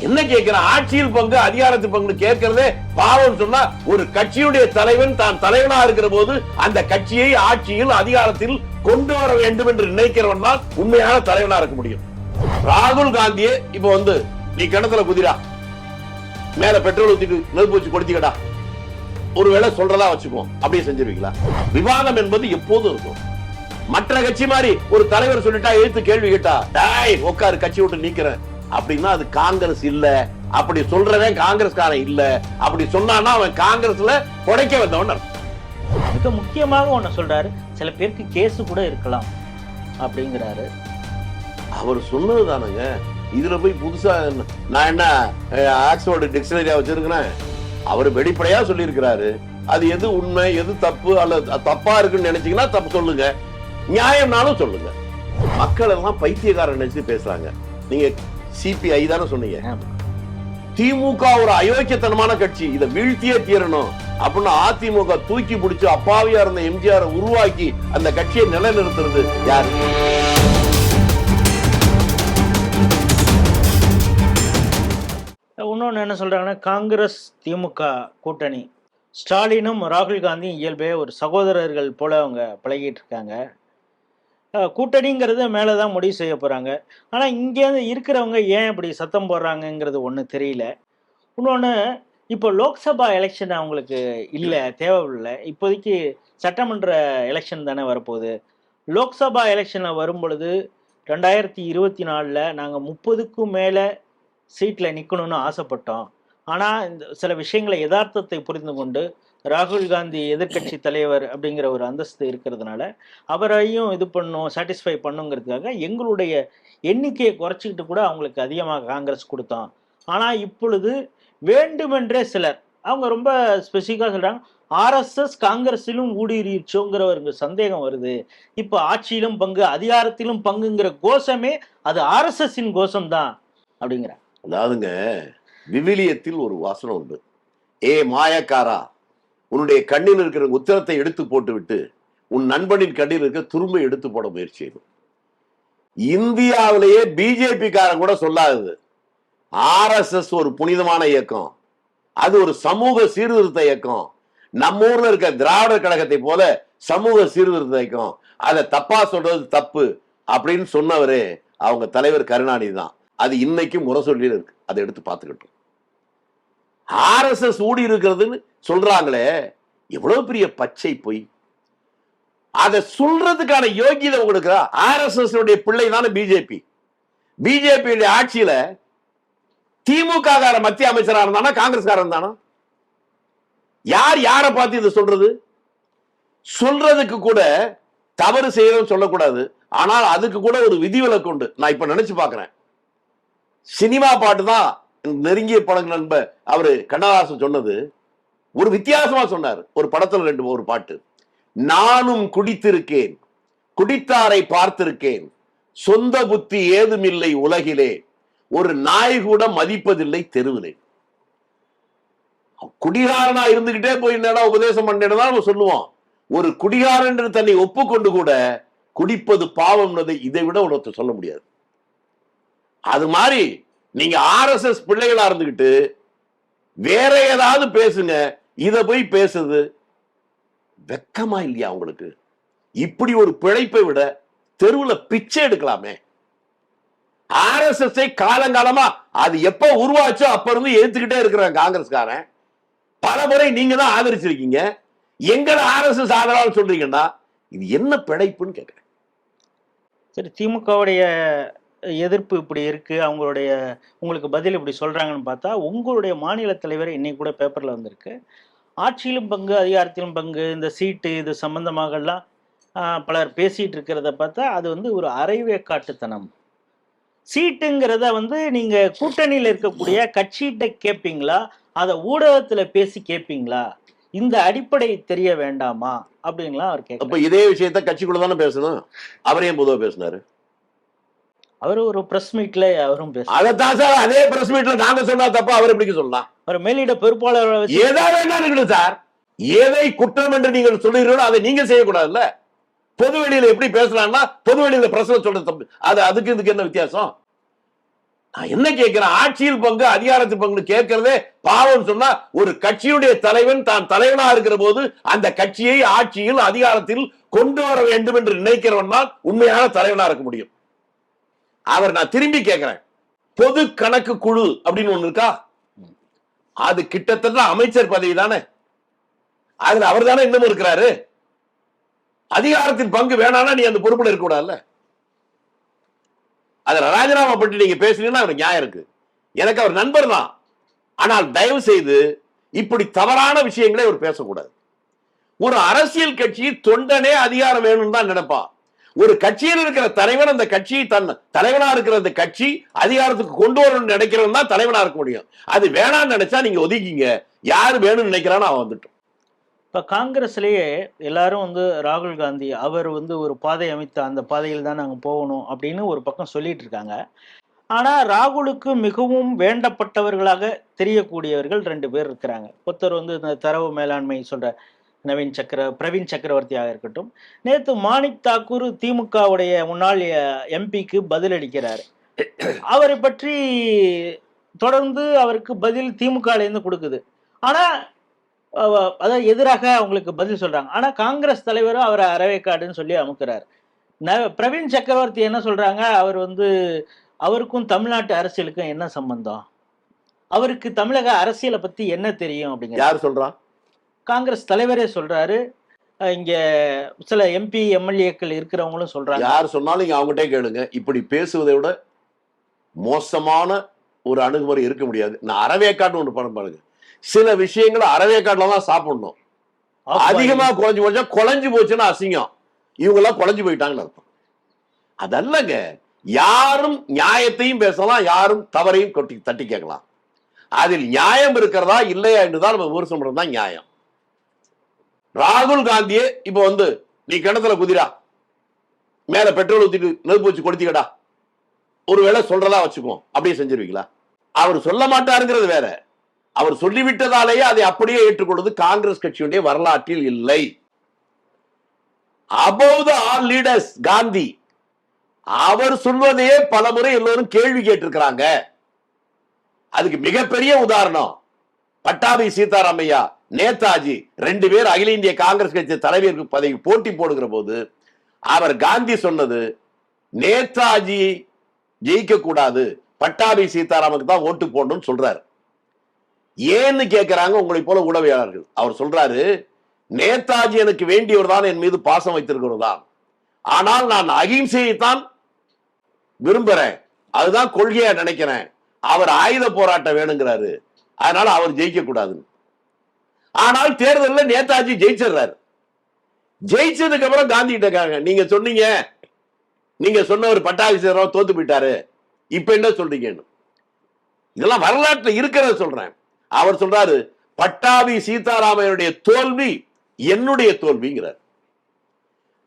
என்ன கேட்கிறேன், ஆட்சியில் பங்கு அதிகாரத்தில் பங்கு கேட்கிறதே பாவம் சொன்னா, ஒரு கட்சியுடைய தலைவன் தான் தலைவனா இருக்கிற போது அந்த கட்சியை ஆட்சியில் அதிகாரத்தில் கொண்டு வர வேண்டும் என்று நினைக்கிறவன் தான் உண்மையான தலைவனா இருக்க முடியும். ராகுல் காந்தியே இப்ப வந்து நீ கிணத்துல குதிரா, மேல பெட்ரோல் ஊத்திட்டு நெருப்பு வச்சு கொடுத்தீங்கடா, ஒருவேளை சொல்றதா வச்சுக்கோ, அப்படியே செஞ்சிருவீங்களா? விவாதம் என்பது எப்போதும் இருக்கும். மற்ற கட்சி மாதிரி ஒரு தலைவர் சொல்லிட்டா எழுத்து கேள்வி கேட்டா உட்காரு கட்சி விட்டு நீக்கிறேன் அப்படின்னா அது காங்கிரஸ் இல்ல. அப்படி சொல்றவன் காங்கிரஸ்காரன் இல்ல. அப்படி சொன்னான்னா அவன் காங்கிரஸ்ல புடைக்க வந்தவன். மிக முக்கியமாக ஒண்ணு சொல்றாரு, சில பேருக்கு கேஸ் கூட இருக்கலாம் அப்படிங்கிறாரு. அவர் சொன்னதுதானுங்க. இதுல போய் புதுசா நான் என்ன ஆக்ஸ்போர்ட் டிக்ஷனரியா வச்சிருக்கிறேன்? அவர் வெளிப்படையா சொல்லி இருக்கிறாரு. அது எது உண்மை எது தப்பு அல்லது தப்பா இருக்குன்னு நினைச்சீங்கன்னா தப்பு சொல்லுங்க, நியாயம்னாலும் சொல்லுங்க. மக்கள் எல்லாம் பைத்தியக்காரன் நினைச்சு பேசுறாங்க. நீங்க சிபிஐ தானே சொன்னீங்க. திமுக ஒரு அயோக்கியத்தனமான கட்சி, இதை வீழ்த்தியே தீரணும் அப்படின்னு அதிமுக தூக்கி பிடிச்சு அப்பாவியா இருந்த எம்ஜிஆர் உருவாக்கி அந்த கட்சியை நிலைநிறுத்துறது யாரு? இன்னொன்னு என்ன சொல்றாங்கன்னா, காங்கிரஸ் திமுக கூட்டணி ஸ்டாலினும் ராகுல் காந்தியும் இயல்பே ஒரு சகோதரர்கள் போல அவங்க பழகிட்டு இருக்காங்க. கூட்டணிங்கிறது மேலே தான் முடிவு செய்ய போகிறாங்க. ஆனால் இங்கேருந்து இருக்கிறவங்க ஏன் இப்படி சத்தம் போடுறாங்கங்கிறது ஒன்று தெரியல. இன்னொன்று, இப்போ லோக்சபா எலெக்ஷன் அவங்களுக்கு இல்லை, தேவையில்லை. இப்போதைக்கு சட்டமன்ற எலெக்ஷன் தானே வரப்போகுது. லோக்சபா எலெக்ஷனில் வரும் பொழுது 2024 நாங்கள் 30க்கும் மேலே சீட்டில் நிற்கணும்னு ஆசைப்பட்டோம். ஆனால் இந்த சில விஷயங்களை யதார்த்தத்தை புரிந்து கொண்டு ராகுல் காந்தி எதிர்கட்சி தலைவர் அப்படிங்கிற ஒரு அந்தஸ்து இருக்கிறதுனால அவரையும் இது பண்ணும், சாட்டிஸ்ஃபை பண்ணுங்கிறதுக்காக எங்களுடைய எண்ணிக்கையை குறைச்சிக்கிட்டு கூட அவங்களுக்கு அதிகமாக காங்கிரஸ் கொடுத்தோம். ஆனால் இப்பொழுது வேண்டுமென்றே சிலர், அவங்க ரொம்ப ஸ்பெசிஃபிக்காக சொல்கிறாங்க, ஆர்எஸ்எஸ் காங்கிரஸிலும் ஊடுருவிச்சோங்கிற ஒரு சந்தேகம் வருது. இப்போ ஆட்சியிலும் பங்கு அதிகாரத்திலும் பங்குங்கிற கோஷமே அது ஆர்எஸ்எஸ்ஸின் கோஷம்தான் அப்படிங்கிற. அதாவதுங்க, விவிலியத்தில் ஒரு வாசனம் உண்டு. ஏ மாயக்காரா, உன்னுடைய கண்ணில் இருக்கிற உத்தரத்தை எடுத்து போட்டு விட்டு உன் நண்பனின் கண்ணில் இருக்கிற துரும்பை எடுத்து போட முயற்சி செய்யும். இந்தியாவிலேயே பிஜேபி காரன் கூட சொல்லாதது. ஆர்எஸ்எஸ் ஒரு புனிதமான இயக்கம், அது ஒரு சமூக சீர்திருத்த இயக்கம். நம்ம ஊர்ல இருக்க திராவிடர் கழகத்தை போல சமூக சீர்திருத்த இயக்கம், அதை தப்பா சொல்றது தப்பு அப்படின்னு சொன்னவரே அவங்க தலைவர் கருணாநிதி தான். அது இன்னைக்கு முரசொல்லி இருக்கு, அதை எடுத்து பார்த்துக்கிட்டோம். ஆர்எஸ்எஸ் ஊடி இருக்கிறதுன்னு சொல்றாங்களே, எவ்வளவு பெரிய பச்சை பொய். அதை சொல்றதுக்கான யோகியதை உங்களுக்கு ஆர்எஸ்எஸ் பிள்ளை தானே பிஜேபி. பிஜேபி ஆட்சியில திமுக கார மத்திய அமைச்சரா இருந்தானா காங்கிரஸ்காரன் தானா? யார் யாரை பார்த்து இதை சொல்றது? சொல்றதுக்கு கூட தவறு செய்யறதுன்னு சொல்லக்கூடாது. ஆனால் அதுக்கு கூட ஒரு விதிவிலக்கு உண்டு. நான் இப்ப நினைச்சு பாக்குறேன், சினிமா பாட்டு தான் நெருங்கிய படங்கள் நண்பர் அவரு கண்ணதாசன் சொன்னது ஒரு வித்தியாசமா சொன்னார். ஒரு படத்துல ஒரு பாட்டு, நானும் குடித்திருக்கேன், குடித்தாரை பார்த்திருக்கேன், சொந்த புத்தி ஏதுமில்லை உலகிலே, ஒரு நாய் கூட மதிப்பதில்லை தெருவிலே. குடிகாரனா இருந்துகிட்டே போய் என்னடா உபதேசம் பண்ணதான் சொல்லுவோம். ஒரு குடிகாரன் என்று தன்னை ஒப்புக்கொண்டு கூட குடிப்பது பாவம், இதை விட ஒருத்தர் சொல்ல முடியாது. அது மாதிரி நீங்க ஆர்எஸ்எஸ் பிள்ளைகளா இருந்துகிட்டு வேற ஏதாவது பேசுங்க, இத போய் பேசுது வெக்கமா இல்லையா உங்களுக்கு? இப்படி ஒரு பிழைப்பை விட தெருவுல பிச்சை எடுக்கலாமே. ஆர்எஸ்எஸ் காலங்காலமா அது எப்ப உருவாச்சோ அப்ப இருந்து எடுத்துக்கிட்டே இருக்கிறாங்க காங்கிரஸ்காரன். பல முறை நீங்க தான் ஆதரிச்சிருக்கீங்க. எங்களை ஆர்எஸ்எஸ் ஆதரவான்னு சொல்றீங்கன்னா இது என்ன பிழைப்புன்னு கேட்கிறேன். சரி, திமுகவுடைய எதிர்ப்பு இப்படி இருக்கு, அவங்களுடைய உங்களுக்கு பதில் இப்படி சொல்றாங்கன்னு பார்த்தா, உங்களுடைய மாநில தலைவர் இன்னைக்கு கூட பேப்பர்ல வந்திருக்கு, ஆட்சியிலும் பங்கு அதிகாரத்திலும் பங்கு, இந்த சீட்டு இது சம்பந்தமாகலாம் பலர் பேசிட்டு இருக்கிறத பார்த்தா அது ஒரு அரைவேக்காட்டுத்தனம். சீட்டுங்கிறத நீங்க கூட்டணியில் இருக்கக்கூடிய கட்சிகிட்ட கேட்பீங்களா, அதை ஊடகத்துல பேசி கேட்பீங்களா? இந்த அடிப்படை தெரிய வேண்டாமா அப்படின்லாம் அவர் கேட்க. இதே விஷயத்த கட்சிக்குள்ள தானே பேசணும். அவரையும் பொதுவா பேசினாரு. அவர் ஒரு பிரஸ் மீட்ல அவரும் பேச. அதான் சார், அதே பிரஸ் மீட்ல நாங்க சொன்னா தப்பா அவர் எப்படி சொல்லலாம்? அவர் மேலிட பொறுப்பாளர் ஏதாவது சார், எதை குற்றம் என்று நீங்கள் சொல்லுகிறீர்களோ அதை நீங்க செய்யக்கூடாதுல்ல. பொதுவெளியில எப்படி பேசலாம்னா பொதுவெளியில பிரஸ் சொல்றது தப்பு. அதுக்கு இதுக்கு என்ன வித்தியாசம்? நான் என்ன கேட்கிறேன், ஆட்சியில் பங்கு அதிகாரத்தில் பங்கு கேட்கிறதே பாவம் சொன்னா, ஒரு கட்சியுடைய தலைவன் தான் தலைவனா இருக்கிற போது அந்த கட்சியை ஆட்சியில் அதிகாரத்தில் கொண்டு வர வேண்டும் என்று நினைக்கிறவன் தான் உண்மையான தலைவனா இருக்க முடியும். அவர் நான் திரும்பி கேட்கிறேன், பொது கணக்கு குழு அப்படின்னு ஒண்ணு இருக்கா? அது கிட்டத்தட்ட அமைச்சர் பதவி தானே, அதுல அவர் தானே இன்னமும் இருக்கிறாரு. அதிகாரத்தின் பங்கு வேணாம்னா நீ அந்த பொறுப்புல இருக்க கூடாதுல்ல. அதுல ராஜினாமா பற்றி நீங்க பேசுறீங்கன்னா அவர் நியாயம் இருக்கு, எனக்கு அவர் நண்பர் தான். ஆனால் தயவு செய்து இப்படி தவறான விஷயங்களை அவர் பேசக்கூடாது. ஒரு அரசியல் கட்சி தொண்டனே அதிகாரம் வேணும்னு தான் நினைப்பான். ஒரு கட்சியில் இருக்கிற தலைவன் அந்த கட்சியை தன் தலைவனா இருக்கிற அந்த கட்சி அதிகாரத்துக்கு கொண்டு வரணும்னு நினைக்கிறவன் தான் தலைவனா இருக்க முடியும். அது வேணாம்னு நினைச்சா நீங்க ஒதுக்கிங்க, யாரு வேணும்னு நினைக்கிறான்னு அவன் வந்துட்டோம். இப்போ காங்கிரஸ்லேயே எல்லாரும் வந்து ராகுல் காந்தி அவர் வந்து ஒரு பாதை அமைத்த அந்த பாதையில் தான் நாங்கள் போகணும் அப்படின்னு ஒரு பக்கம் சொல்லிட்டு இருக்காங்க. ஆனால் ராகுலுக்கு மிகவும் வேண்டப்பட்டவர்களாக தெரியக்கூடியவர்கள் 2 பேர் இருக்கிறாங்க. ஒருத்தர் வந்து இந்த தரவு மேலாண்மை சொல்ற பிரவீன் சக்கரவர்த்தியாக இருக்கட்டும். நேற்று மாணிக் தாக்கூர் திமுகவுடைய முன்னாள் எம்பிக்கு பதில் அளிக்கிறார். அவரை பற்றி தொடர்ந்து அவருக்கு பதில் திமுகலேருந்து கொடுக்குது. ஆனால் அதாவது எதிராக அவங்களுக்கு பதில் சொல்றாங்க. ஆனா காங்கிரஸ் தலைவரும் அவரை அறவேக்காடுன்னு சொல்லி அமுக்கிறார். பிரவீன் சக்கரவர்த்தி என்ன சொல்றாங்க, அவர் வந்து அவருக்கும் தமிழ்நாட்டு அரசியலுக்கும் என்ன சம்பந்தம், அவருக்கு தமிழக அரசியலை பத்தி என்ன தெரியும் அப்படிங்கிற யார் சொல்றான்? காங்கிரஸ் தலைவரே சொல்றாரு. இங்க சில எம்பி எம்எல்ஏக்கள் இருக்கிறவங்களும் சொல்றாங்க. யார் சொன்னாலும் நீங்க அவங்ககிட்டே கேளுங்க. இப்படி பேசுவதை விட மோசமான ஒரு அணுகுமுறை இருக்க முடியாது. நான் அறவேக்காடுன்னு ஒன்று பண்ண பாருங்க, சில விஷயங்களை அறவேக்காடுல தான் சாப்பிடணும். அதிகமா குறைஞ்சு போச்சா குறைஞ்சு போச்சுன்னா அசிங்கம், இவங்க எல்லாம் குறைஞ்சு போயிட்டாங்கன்னு அர்த்தம். அதல்லங்க, யாரும் நியாயத்தையும் பேசலாம், யாரும் தவறையும் தட்டி கேட்கலாம். அதில் நியாயம் இருக்கிறதா இல்லையா என்றுதான் நம்ம விமர்சனம் பண்றது தான் நியாயம். ராகுல் காந்தியே இப்ப வந்து நீ கிணத்துல குதிரா, மேல பெட்ரோல் ஊத்திட்டு நெருப்பு வச்சு கொடுத்தீங்கடா, ஒருவேளை சொல்றதா வச்சுக்குவோம், அப்படியே செஞ்சிருவீங்களா? அவர் சொல்ல மாட்டாருங்கிறது வேற, அவர் சொல்லிவிட்டதாலேயே அதை அப்படியே ஏற்றுக்கொள்வது காங்கிரஸ் கட்சியுடைய வரலாற்றில் இல்லை. Above the all leaders Gandhi, அவர் சொல்வதையே பல முறை எல்லோரும் கேள்வி கேட்டிருக்கிறாங்க. அதுக்கு மிகப்பெரிய உதாரணம் பட்டாபி சீதாராமையா, நேதாஜி 2 பேர் அகில இந்திய காங்கிரஸ் கட்சி தலைவர் பதவி போட்டி போடுகிற போது அவர் காந்தி சொன்னது, நேதாஜி ஜெயிக்க கூடாது, பட்டாபி சீதாராமுக்கு தான் ஓட்டு போடணும்னு சொல்றாரு. ஏன்னு கேட்கிறாங்க உங்களை போல ஊடகவியலாளர்கள். அவர் சொல்றாரு, நேதாஜி எனக்கு வேண்டியவர் தான், என் மீது பாசம் வைத்திருக்கிறவர் தான், ஆனால் நான் அகிம்சையை தான் விரும்புறேன், அதுதான் கொள்கையா நினைக்கிறேன், அவர் ஆயுத போராட்டம் வேணுங்கிறாரு, அதனால அவர் ஜெயிக்க கூடாது. ஆனால் தேர்தலில் நேதாஜி ஜெயிச்சிடுறாரு. ஜெயிச்சதுக்கு அப்புறம் காந்தி கிட்ட நீங்க சொன்னீங்க, நீங்க சொன்னவர் பட்டாபி சீதாராம் தோத்து போயிட்டாரு, இப்ப என்ன சொல்றீங்கன்னு. இதெல்லாம் வரலாற்றுல இருக்கிறத சொல்றேன். அவர் சொல்றாரு, பட்டாபி சீதாராமையனுடைய தோல்வி என்னுடைய தோல்விங்கிறார்.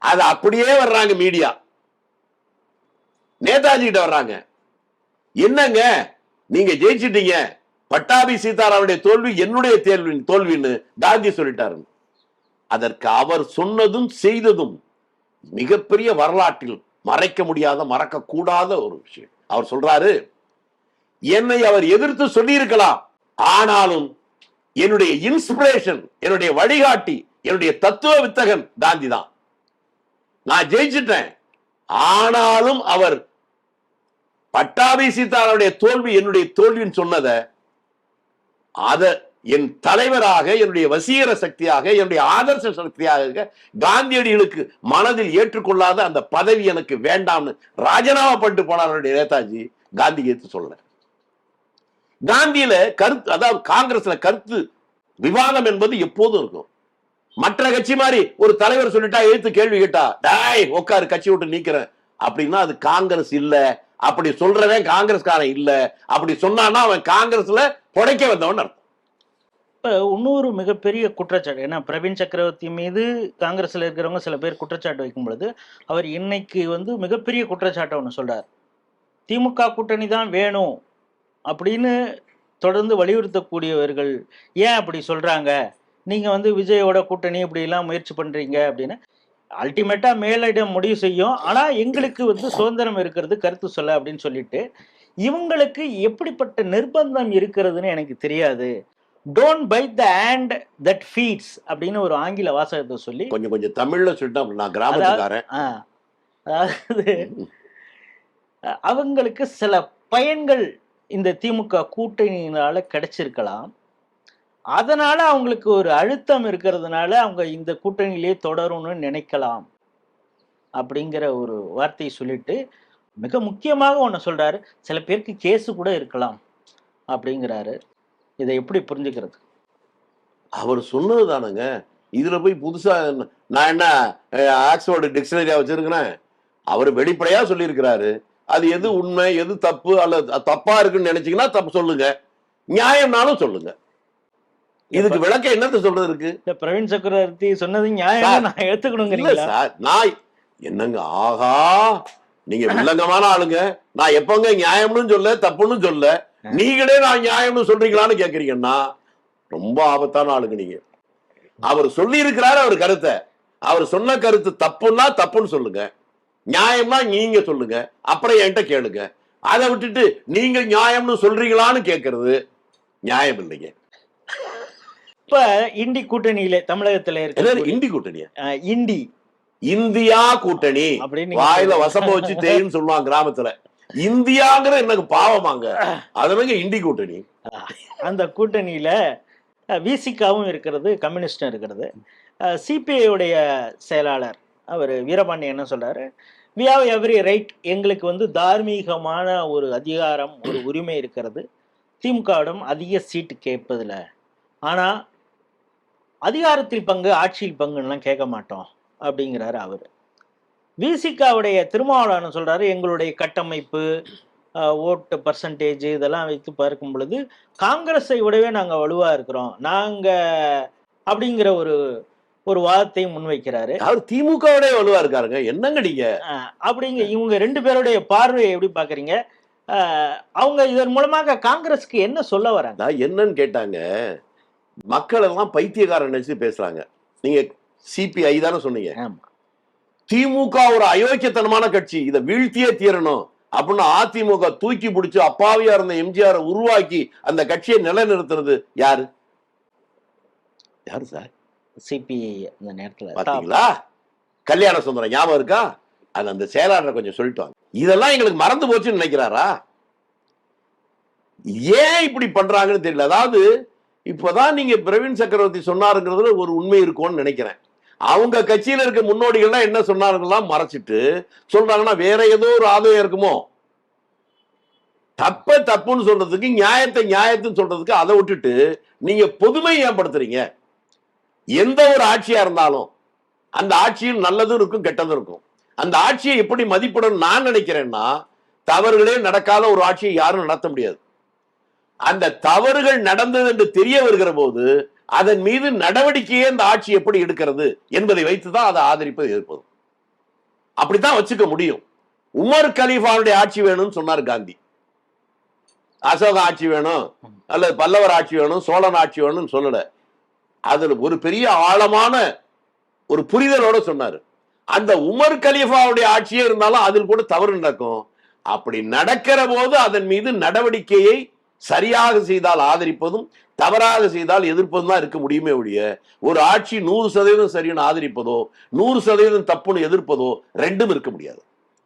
அது அப்படியே வர்றாங்க மீடியா, நேதாஜி கிட்ட வர்றாங்க, என்னங்க நீங்க ஜெயிச்சிட்டீங்க, பட்டாபி சீதாராமுடைய தோல்வி என்னுடைய தோல்வின்னு காந்தி சொல்லிட்டாரு. அதற்கு அவர் சொன்னதும் செய்ததும் மிகப்பெரிய வரலாற்றில் மறைக்க முடியாத, மறக்க கூடாத ஒரு விஷயம். அவர் சொல்றாரு, என்னை அவர் எதிர்த்து சொல்லி இருக்கலாம், ஆனாலும் என்னுடைய இன்ஸ்பிரேஷன், என்னுடைய வழிகாட்டி, என்னுடைய தத்துவ வித்தகன் காந்தி தான். நான் ஜெயிச்சிட்டேன், ஆனாலும் அவர் பட்டாபி சீதாராமுடைய தோல்வி என்னுடைய தோல்வின்னு சொன்னதை அத என் தலைவராக, என்னுடைய வசீகர சக்தியாக, என்னுடைய ஆதர்ச சக்தியாக காந்தியடிகளுக்கு மனதில் ஏற்றுக்கொள்ளாத அந்த பதவி எனக்கு வேண்டாம்னு ராஜினாமா பண்ணிட்டு போனார் நேதாஜி. காந்தி ஏற்று சொல்ல, காந்தியில கருத்து, அதாவது காங்கிரஸ்ல கருத்து விவாதம் என்பது எப்போதும் இருக்கும். மற்ற கட்சி மாதிரி ஒரு தலைவர் சொல்லிட்டா எழுத்து கேள்வி கேட்டா டாய் உட்காரு கட்சி விட்டு நீக்கிறேன் அப்படின்னா அது காங்கிரஸ் இல்ல. அப்படி சொல்றவன் காங்கிரஸ்காரன் இல்ல. அப்படி சொன்னான்னா அவன் காங்கிரஸ்ல புடைக்க வந்தவன் அர்த்தம். இப்ப இன்னொரு மிகப்பெரிய குற்றச்சாட்டு, ஏன்னா பிரவீன் சக்கரவர்த்தி மீது காங்கிரஸ்ல இருக்கிறவங்க சில பேர் குற்றச்சாட்டு வைக்கும் பொழுது அவர் இன்னைக்கு வந்து மிகப்பெரிய குற்றச்சாட்டை ஒன்று சொல்றார். திமுக கூட்டணி தான் வேணும் அப்படின்னு தொடர்ந்து வலியுறுத்தக்கூடியவர்கள் ஏன் அப்படி சொல்றாங்க, நீங்க வந்து விஜயோட கூட்டணி இப்படி எல்லாம் முயற்சி பண்றீங்க அப்படின்னு. அல்டிமேட்டா மேலிடம் முடிவு செய்யும், ஆனா எங்களுக்கு வந்து சுதந்திரம் இருக்கிறது கருத்து சொல்ல அப்படின்னு சொல்லிட்டு இவங்களுக்கு எப்படிப்பட்ட நிர்பந்தம் இருக்கிறதுன்னு எனக்கு தெரியாது. Don't bite the hand that feeds அப்படின்னு ஒரு ஆங்கில வாசகத்தை சொல்லி கொஞ்சம் தமிழ்ல சொல்லிட்டா நான் கிராமத்துக்காரன். அதாவது அவங்களுக்கு சில பயன்கள் இந்த திமுக கூட்டணியினால கிடைச்சிருக்கலாம். அதனால அவங்களுக்கு ஒரு அழுத்தம் இருக்கிறதுனால அவங்க இந்த கூட்டணியிலே தொடரும்னு நினைக்கலாம் அப்படிங்கிற ஒரு வார்த்தையை சொல்லிட்டு மிக முக்கியமாக ஒன்று சொல்றாரு, சில பேருக்கு கேஸு கூட இருக்கலாம் அப்படிங்கிறாரு. இதை எப்படி புரிஞ்சுக்கிறது? அவர் சொன்னது தானுங்க. இதுல போய் புதுசா நான் என்ன ஆக்ஸ்போர்டு டிக்ஷனரியா வச்சிருக்கிறேன்? அவர் வெளிப்படையா சொல்லியிருக்கிறாரு. அது எது உண்மை எது தப்பு அல்லது தப்பா இருக்குன்னு நினைச்சீங்கன்னா தப்பு சொல்லுங்க, நியாயம்னாலும் சொல்லுங்க. இதுக்கு விளக்கம் என்னத்த சொல்றது இருக்கு? பிரவீன் சக்கரவர்த்தி சொன்னது நியாயம் நான் எடுத்துக்கணுங்கிறீங்களா சார்? நான் என்னங்க, ஆகா நீங்க வில்லங்கமான ஆளுங்க. நான் எப்பங்க நியாயம்னு சொல்ல தப்புன்னு சொல்ல, நீங்களே நான் நியாயம்னு சொல்றீங்களான்னு கேக்குறீங்கன்னா ரொம்ப ஆபத்தான ஆளுங்க நீங்க. அவர் சொல்லி இருக்கிறாரு அவர் கருத்தை. அவர் சொன்ன கருத்து தப்புன்னா தப்புன்னு சொல்லுங்க, நியாயம்னா நீங்க சொல்லுங்க, அப்புறம் என்கிட்ட கேளுங்க. அதை விட்டுட்டு நீங்க நியாயம்னு சொல்றீங்களான்னு கேட்கறது நியாயம் இல்லைங்க. இப்ப இண்டி கூட்டணியில தமிழகத்துல இருக்கு. இண்டி கூட்டணியா? இண்டி இந்தியா கூட்டணி அப்படின்னு வாயில வசம்ப வச்சு தேயின்னு சொல்லுவாங்க கிராமத்துல. இந்தியாங்கிற எனக்கு பாவமாங்க, அதனால இண்டி கூட்டணி. அந்த கூட்டணியில விசிகாவும் இருக்கிறது, கம்யூனிஸ்டும் இருக்கிறது. சிபிஐ உடைய செயலாளர் அவர் வீரபாண்டியன் என்ன சொல்றாரு, வி ஹாவ் எவ்ரி ரைட், எங்களுக்கு வந்து தார்மீகமான ஒரு அதிகாரம் ஒரு உரிமை இருக்கிறது திமுகவிடம் அதிக சீட்டு கேட்பதில். ஆனால் அதிகாரத்தில் பங்கு ஆட்சியில் பங்குன்னெலாம் கேட்க மாட்டோம் அப்படிங்கிறாரு அவர். விசிகாவுடைய திருமாவளவன் சொல்றாரு, எங்களுடைய கட்டமைப்பு ஓட்டு பர்சன்டேஜ் இதெல்லாம் வைத்து பார்க்கும் பொழுது காங்கிரஸை விடவே நாங்கள் வலுவாக இருக்கிறோம் நாங்கள் அப்படிங்கிற ஒரு வாதத்தை முன்வைக்கிறாரு. அவர் திமுகவுடைய வலுவா இருக்காருங்க, என்னங்க நீங்க? அப்படிங்க இவங்க ரெண்டு பேருடைய பார்வையை எப்படி பாக்குறீங்க? அவங்க இதன் மூலமாக காங்கிரஸ்க்கு என்ன சொல்ல வராங்க? என்னன்னு கேட்டாங்க, மக்கள் எல்லாம் பைத்தியக்காரன் நினைச்சு பேசுறாங்க. நீங்க சிபிஐ தானே சொன்னீங்க? திமுக ஒரு அயோக்கியத்தனமான கட்சி, இதை வீழ்த்தியே தீரணும் அப்படின்னு அதிமுக தூக்கி பிடிச்சு அப்பாவியா இருந்த எம்ஜிஆர் உருவாக்கி அந்த கட்சியை நிலைநிறுத்துறது யாரு? யாரு சார்? சிபிஐ. அந்த நேரத்துல பாத்தீங்களா, கல்யாண சுந்தரம் ஞாபகம் இருக்கா? அது அந்த செயலாளர் கொஞ்சம் சொல்லிட்டு இதெல்லாம் எங்களுக்கு மறந்து போச்சுன்னு நினைக்கிறாரா? ஏன் இப்படி பண்றாங்கன்னு தெரியல. அதாவது இப்பதான் நீங்க பிரவீன் சக்கரவர்த்தி சொன்னாருங்கிறதுல ஒரு உண்மை இருக்கும்னு நினைக்கிறேன். அவங்க கட்சியில இருக்க முன்னோடிகள்லாம் என்ன சொன்னாருங்கெல்லாம் மறைச்சிட்டு சொல்றாங்கன்னா வேற ஏதோ ஒரு ஆதாயம் இருக்குமோ. தப்ப தப்புன்னு சொல்றதுக்கு, நியாயத்தை நியாயத்துன்னு சொல்றதுக்கு அதை விட்டுட்டு நீங்க பொதுமை ஏற்படுத்துறீங்க. எந்த ஒரு ஆட்சியா இருந்தாலும் அந்த ஆட்சியில் நல்லதும் இருக்கும் கெட்டதும் இருக்கும். அந்த ஆட்சியை எப்படி மதிப்பிடணும் நான் நினைக்கிறேன்னா, தவறுகளே நடக்காத ஒரு ஆட்சியை யாரும் நடத்த முடியாது. அந்த தவறுகள் நடந்தது என்று தெரிய வருகிற போது அதன் மீது நடவடிக்கையே அந்த ஆட்சி எப்படி எடுக்கிறது என்பதை வைத்துதான் அதை ஆதரிப்பது எதிர்ப்பது. அப்படித்தான் வச்சுக்க முடியும். உமர் கலீஃபாவுடைய ஆட்சி வேணும்னு சொன்னார் காந்தி. அசோக ஆட்சி வேணும் அல்லது பல்லவர் ஆட்சி வேணும் சோழன் ஆட்சி வேணும்னு சொல்லல. அதுல ஒரு பெரிய ஆழமான ஒரு புரிதலோட சொன்னாரு. அந்த உமர் கலீஃபாவுடைய ஆட்சியே இருந்தாலும் அதில் கூட தவறு நடக்கும். அப்படி நடக்கிற போது அதன் மீது நடவடிக்கையை சரியாக செய்தால் ஆதரிப்பதும் தவறாக செய்தால் எதிர்ப்பதும் தான் இருக்க முடியுமே ஒழிய ஒரு ஆட்சி 100% சரின்னு ஆதரிப்பதோ 100% தப்புன்னு எதிர்ப்பதோ ரெண்டும் இருக்க முடியாது.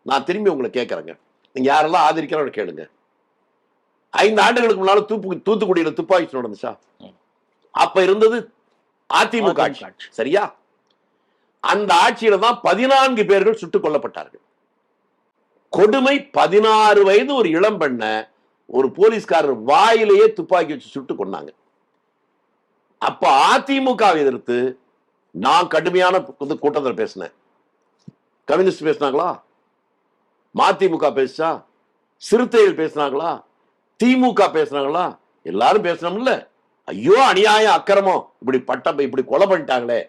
நான் திரும்பி உங்களை கேட்கறேங்க, நீங்க யாரெல்லாம் ஆதரிக்கிறோம் கேளுங்க. 5 ஆண்டுகளுக்கு முன்னால தூத்துக்குடியில துப்பாக்கி நடந்துச்சா? அப்ப இருந்தது அதிமுக ஆட்சி, சரியா? அந்த ஆட்சியில தான் 14 பேர்கள் சுட்டுக் கொல்லப்பட்டார்கள். கொடுமை, 16 வயது ஒரு இளம் பெண்ண ஒரு போலீஸ்காரர் வாயிலேயே துப்பாக்கி வச்சு சுட்டு கொண்டாங்க. அப்ப அதிமுக எதிர்த்து நான் கடுமையான கூட்டத்தில் பேசினேன். கம்யூனிஸ்ட் பேசினாங்களா? மதிமுக பேசா? சிறுத்தைகள் பேசினாங்களா? திமுக பேசினாங்களா? எல்லாரும் பேசணும்ல. ஐயோ அநியாயம் அக்கிரமம், இப்படி கொலை பண்ணிட்டாங்களே,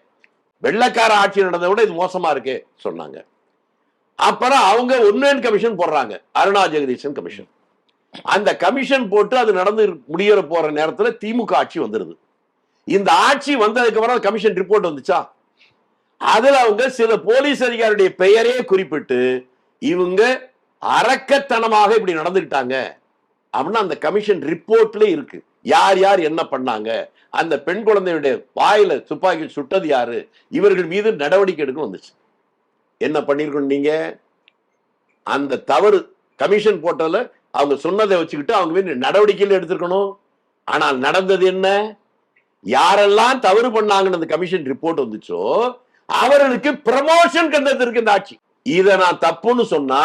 வெள்ளக்கார ஆட்சி நடந்ததை விட இது மோசமா இருக்கு சொன்னாங்க. அப்புறம் அவங்க ஒன்மேன் கமிஷன் போடுறாங்க, அருணா ஜெகதீசன் கமிஷன். அந்த கமிஷன் போட்டு அது நடந்து முடியற போற நேரத்துல திமுக ஆட்சி வந்துருது. இந்த ஆட்சி வந்ததுக்கு அப்புறம் கமிஷன் ரிப்போர்ட் வந்துச்சா? அதுல அவங்க சில போலீஸ் அதிகாரியுடைய பெயரே குறிப்பிட்டு இவங்க அரக்கத்தனமாக இப்படி நடந்துட்டாங்க, அப்படின்னா அந்த கமிஷன் ரிப்போர்ட்ல இருக்கு யார் யார் என்ன பண்ணாங்க, அந்த பெண் குழந்தையுடைய வாயில துப்பாக்கி சுட்டது யாரு, இவர்கள் மீது நடவடிக்கை எடுக்க வந்துச்சு. என்ன பண்ணிருக்கணும் நீங்க? அந்த தவறு கமிஷன் போட்டதுல அவங்க சொன்னதை வச்சுக்கிட்டு அவங்க மீது நடவடிக்கைகள் எடுத்திருக்கணும். ஆனால் நடந்தது என்ன? யாரெல்லாம் தவறு பண்ணாங்கன்னு அந்த கமிஷன் ரிப்போர்ட் வந்துச்சோ அவர்களுக்கு ப்ரமோஷன் கண்டத்திற்கு இந்த ஆட்சி. இதை நான் தப்புன்னு சொன்னா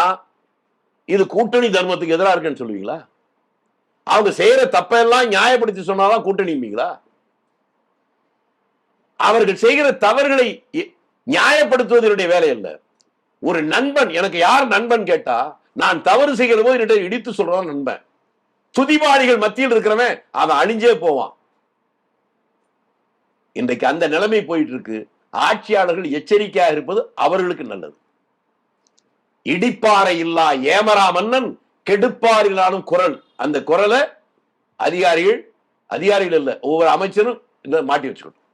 இது கூட்டணி தர்மத்துக்கு எதிராக இருக்குன்னு சொல்லுவீங்களா? அவங்க செய்யற தப்பெல்லாம் நியாயப்படுத்தி சொன்னாதான் கூட்டணிங்களா? அவர்கள் செய்கிற தவறுகளை நியாயப்படுத்துவதனுடைய வேலை அல்ல. ஒரு நண்பன், எனக்கு யார் நண்பன் கேட்டா, நான் தவறு செய்கிற போது என்னிட்ட இடித்து சொல்றதான் நண்பன். துதிபாடிகள் மத்தியில் இருக்கிறவன் அவன் அழிஞ்சே போவான். இன்றைக்கு அந்த நிலைமை போயிட்டு இருக்கு. ஆட்சியாளர்கள் எச்சரிக்கையாக இருப்பது அவர்களுக்கு நல்லது. இடிப்பாறை இல்லா ஏமரா மன்னன் கெடுப்பாரிலானும் குரல், அந்த குரலை அதிகாரிகள் இல்ல ஒவ்வொரு அமைச்சரும் மாட்டி வச்சுக்கணும்.